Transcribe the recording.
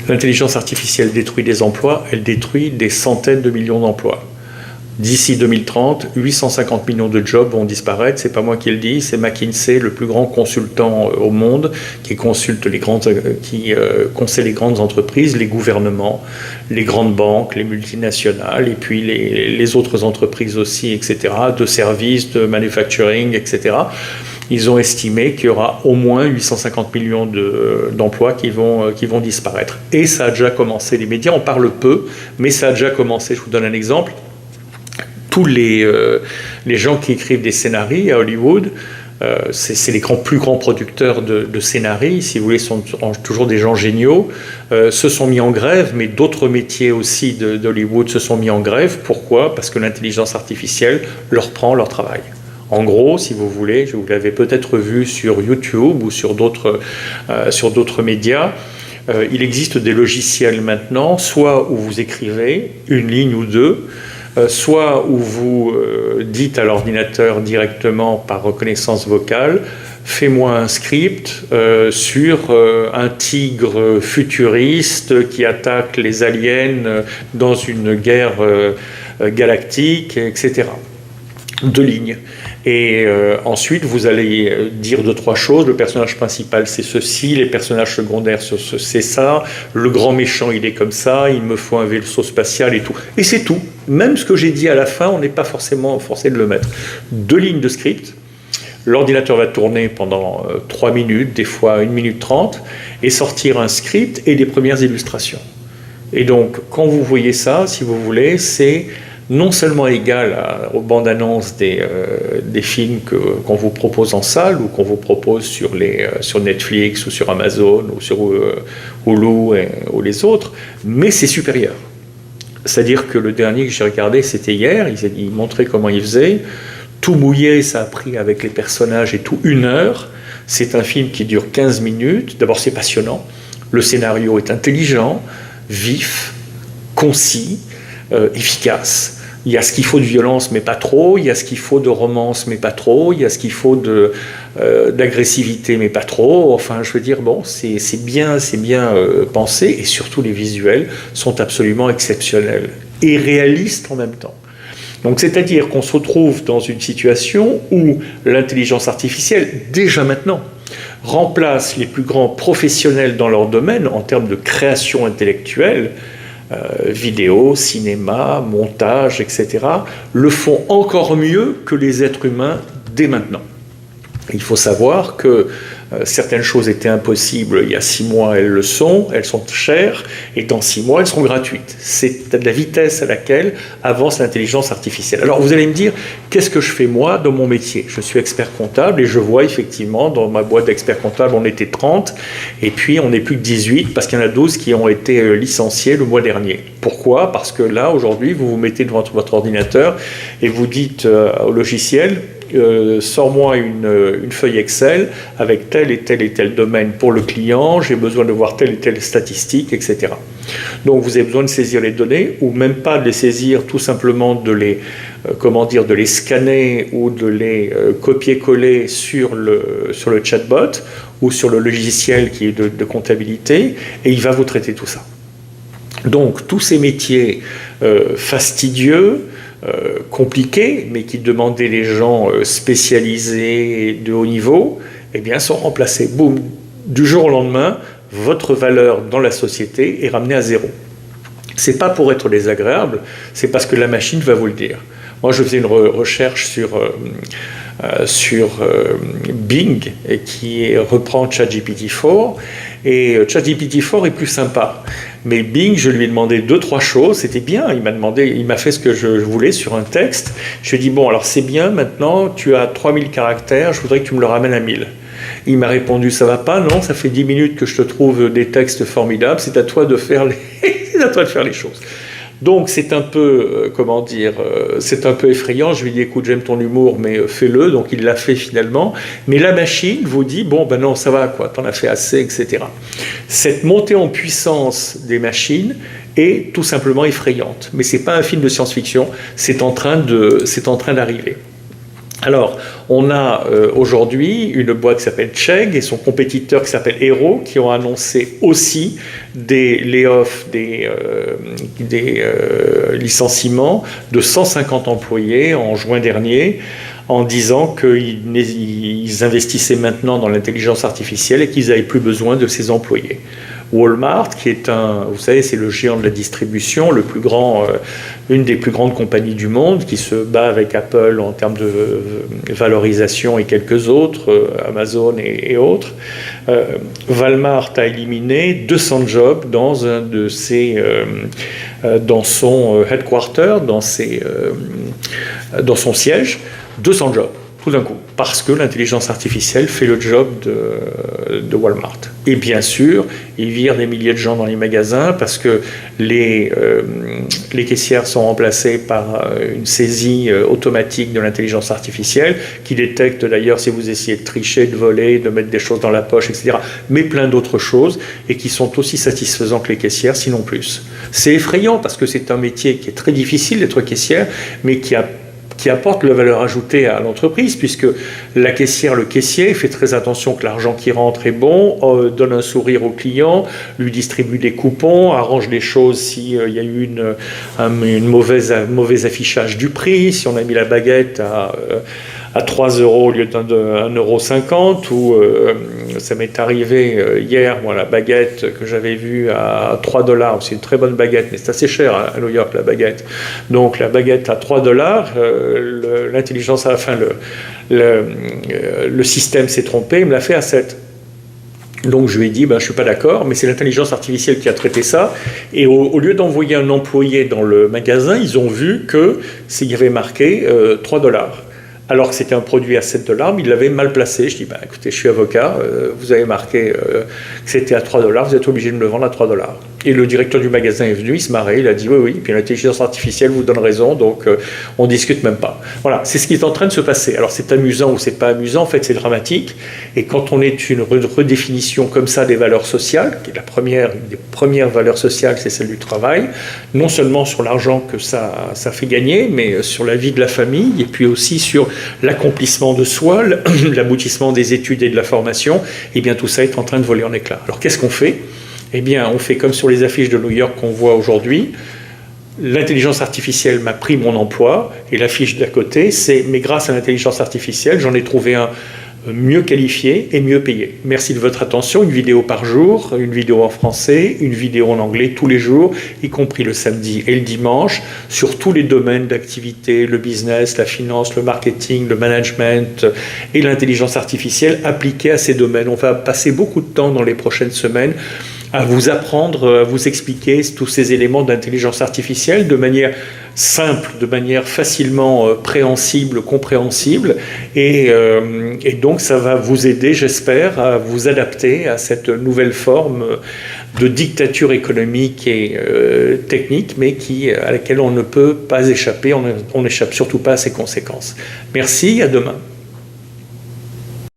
L'intelligence artificielle détruit des emplois, elle détruit des centaines de millions d'emplois. D'ici 2030, 850 millions de jobs vont disparaître. C'est pas moi qui le dis, c'est McKinsey, le plus grand consultant au monde, qui conseille les grandes entreprises, les gouvernements, les grandes banques, les multinationales, et puis les autres entreprises aussi, etc., de services, de manufacturing, etc. Ils ont estimé qu'il y aura au moins 850 millions d'emplois qui vont disparaître. Et ça a déjà commencé. Les médias en parlent peu, mais ça a déjà commencé. Je vous donne un exemple. Tous les gens qui écrivent des scénarios à Hollywood, c'est les plus grands producteurs de scénarios, si vous voulez, sont toujours des gens géniaux, se sont mis en grève, mais d'autres métiers aussi d'Hollywood se sont mis en grève. Pourquoi ? Parce que l'intelligence artificielle leur prend leur travail. En gros, si vous voulez, vous l'avez peut-être vu sur YouTube ou sur d'autres médias, il existe des logiciels maintenant, soit où vous écrivez une ligne ou deux, soit où vous dites à l'ordinateur directement par reconnaissance vocale, fais-moi un script sur un tigre futuriste qui attaque les aliens dans une guerre galactique, etc. 2 lignes. Et ensuite, vous allez dire 2-3 choses. Le personnage principal, c'est ceci. Les personnages secondaires, c'est ça. Le grand méchant, il est comme ça. Il me faut un vaisseau spatial et tout. Et c'est tout. Même ce que j'ai dit à la fin, on n'est pas forcément forcé de le mettre. 2 lignes de script. L'ordinateur va tourner pendant 3 minutes, des fois 1 minute 30, et sortir un script et des premières illustrations. Et donc, quand vous voyez ça, si vous voulez, c'est non seulement égal aux bandes annonces des films qu'on vous propose en salle ou qu'on vous propose sur Netflix ou sur Amazon ou sur Hulu ou les autres, mais c'est supérieur. C'est-à-dire que le dernier que j'ai regardé, c'était hier, il montrait comment il faisait. Tout mouillé, ça a pris avec les personnages et tout 1 heure. C'est un film qui dure 15 minutes. D'abord, c'est passionnant. Le scénario est intelligent, vif, concis, efficace. Il y a ce qu'il faut de violence, mais pas trop. Il y a ce qu'il faut de romance, mais pas trop. Il y a ce qu'il faut d'agressivité, mais pas trop. Enfin, je veux dire, bon, c'est bien pensé. Et surtout, les visuels sont absolument exceptionnels et réalistes en même temps. Donc, c'est-à-dire qu'on se retrouve dans une situation où l'intelligence artificielle, déjà maintenant, remplace les plus grands professionnels dans leur domaine en termes de création intellectuelle, vidéo, cinéma, montage, etc., le font encore mieux que les êtres humains dès maintenant. Il faut savoir que certaines choses étaient impossibles il y a 6 mois, elles sont chères, et dans 6 mois, elles seront gratuites. C'est la vitesse à laquelle avance l'intelligence artificielle. Alors vous allez me dire, qu'est-ce que je fais moi dans mon métier ? Je suis expert comptable et je vois effectivement, dans ma boîte d'experts comptables, on était 30, et puis on n'est plus que 18, parce qu'il y en a 12 qui ont été licenciés le mois dernier. Pourquoi ? Parce que là, aujourd'hui, vous vous mettez devant votre ordinateur et vous dites au logiciel, sors-moi une feuille Excel avec tel et tel domaine pour le client, j'ai besoin de voir telle et telle statistique, etc. Donc vous avez besoin de saisir les données, ou même pas de les saisir, tout simplement de les scanner ou de les copier-coller sur le chatbot ou sur le logiciel qui est de comptabilité, et il va vous traiter tout ça. Donc tous ces métiers fastidieux, compliqués, mais qui demandaient les gens spécialisés et de haut niveau, eh bien, sont remplacés. Boum, du jour au lendemain, votre valeur dans la société est ramenée à 0. C'est pas pour être désagréable, c'est parce que la machine va vous le dire. Moi, je faisais une recherche sur Bing, qui reprend ChatGPT-4, et ChatGPT-4 est plus sympa. Mais Bing, je lui ai demandé 2-3 choses, c'était bien, il m'a fait ce que je voulais sur un texte. Je lui ai dit, bon, alors c'est bien, maintenant, tu as 3000 caractères, je voudrais que tu me le ramènes à 1000. Il m'a répondu, ça va pas, non, ça fait 10 minutes que je te trouve des textes formidables, c'est à toi de faire les choses. Donc c'est un peu, c'est un peu effrayant. Je lui ai dit, écoute, j'aime ton humour, mais fais-le. Donc il l'a fait finalement. Mais la machine vous dit, bon, ben non, ça va, quoi, t'en as fait assez, etc. Cette montée en puissance des machines est tout simplement effrayante. Mais c'est pas un film de science-fiction, c'est en train d'arriver. Alors, on a aujourd'hui une boîte qui s'appelle Chegg et son compétiteur qui s'appelle Hero qui ont annoncé aussi des layoffs, des licenciements de 150 employés en juin dernier, en disant qu'ils investissaient maintenant dans l'intelligence artificielle et qu'ils n'avaient plus besoin de ces employés. Walmart, qui est vous savez, c'est le géant de la distribution, une des plus grandes compagnies du monde, qui se bat avec Apple en termes de valorisation et quelques autres, Amazon et autres. Walmart a éliminé 200 jobs dans son headquarter, dans son siège, 200 jobs. Tout d'un coup, parce que l'intelligence artificielle fait le job de Walmart. Et bien sûr, ils virent des milliers de gens dans les magasins parce que les caissières sont remplacées par une saisie automatique de l'intelligence artificielle qui détecte d'ailleurs si vous essayez de tricher, de voler, de mettre des choses dans la poche, etc. Mais plein d'autres choses et qui sont aussi satisfaisants que les caissières, sinon plus. C'est effrayant parce que c'est un métier qui est très difficile d'être caissière, mais qui apporte la valeur ajoutée à l'entreprise, puisque la caissière, le caissier, fait très attention que l'argent qui rentre est bon, donne un sourire au client, lui distribue des coupons, arrange les choses s'il y a eu une mauvais affichage du prix, si on a mis la baguette à 3 euros au lieu d'1,50 €, ou ça m'est arrivé hier, moi, la baguette que j'avais vue à 3 $, c'est une très bonne baguette, mais c'est assez cher à New York, la baguette. Donc la baguette à 3 $, l'intelligence, enfin le système s'est trompé, il me l'a fait à 7. Donc je lui ai dit, je ne suis pas d'accord, mais c'est l'intelligence artificielle qui a traité ça. Et au lieu d'envoyer un employé dans le magasin, ils ont vu qu'il y avait marqué 3 $. Alors que c'était un produit à 7 $, mais il l'avait mal placé. Je dis, écoutez, je suis avocat, vous avez marqué que c'était à 3 $, vous êtes obligé de me le vendre à 3 $. Et le directeur du magasin est venu, il se marrait, il a dit oui, puis l'intelligence artificielle vous donne raison, donc on discute même pas. Voilà, c'est ce qui est en train de se passer. Alors c'est amusant ou c'est pas amusant, en fait c'est dramatique. Et quand on est une redéfinition comme ça des valeurs sociales, qui est une des premières valeurs sociales, c'est celle du travail, non seulement sur l'argent que ça fait gagner, mais sur la vie de la famille, et puis aussi sur l'accomplissement de soi, l'aboutissement des études et de la formation, et bien tout ça est en train de voler en éclats. Alors qu'est-ce qu'on fait ? Eh bien, on fait comme sur les affiches de New York qu'on voit aujourd'hui. L'intelligence artificielle m'a pris mon emploi, et l'affiche d'à côté, c'est « Mais grâce à l'intelligence artificielle, j'en ai trouvé un mieux qualifié et mieux payé ». Merci de votre attention. Une vidéo par jour, une vidéo en français, une vidéo en anglais tous les jours, y compris le samedi et le dimanche, sur tous les domaines d'activité, le business, la finance, le marketing, le management et l'intelligence artificielle appliquée à ces domaines. On va passer beaucoup de temps dans les prochaines semaines à vous apprendre, à vous expliquer tous ces éléments d'intelligence artificielle de manière simple, de manière facilement préhensible, compréhensible, et donc ça va vous aider, j'espère, à vous adapter à cette nouvelle forme de dictature économique et technique, mais à laquelle on ne peut pas échapper, on n'échappe surtout pas à ses conséquences. Merci, à demain.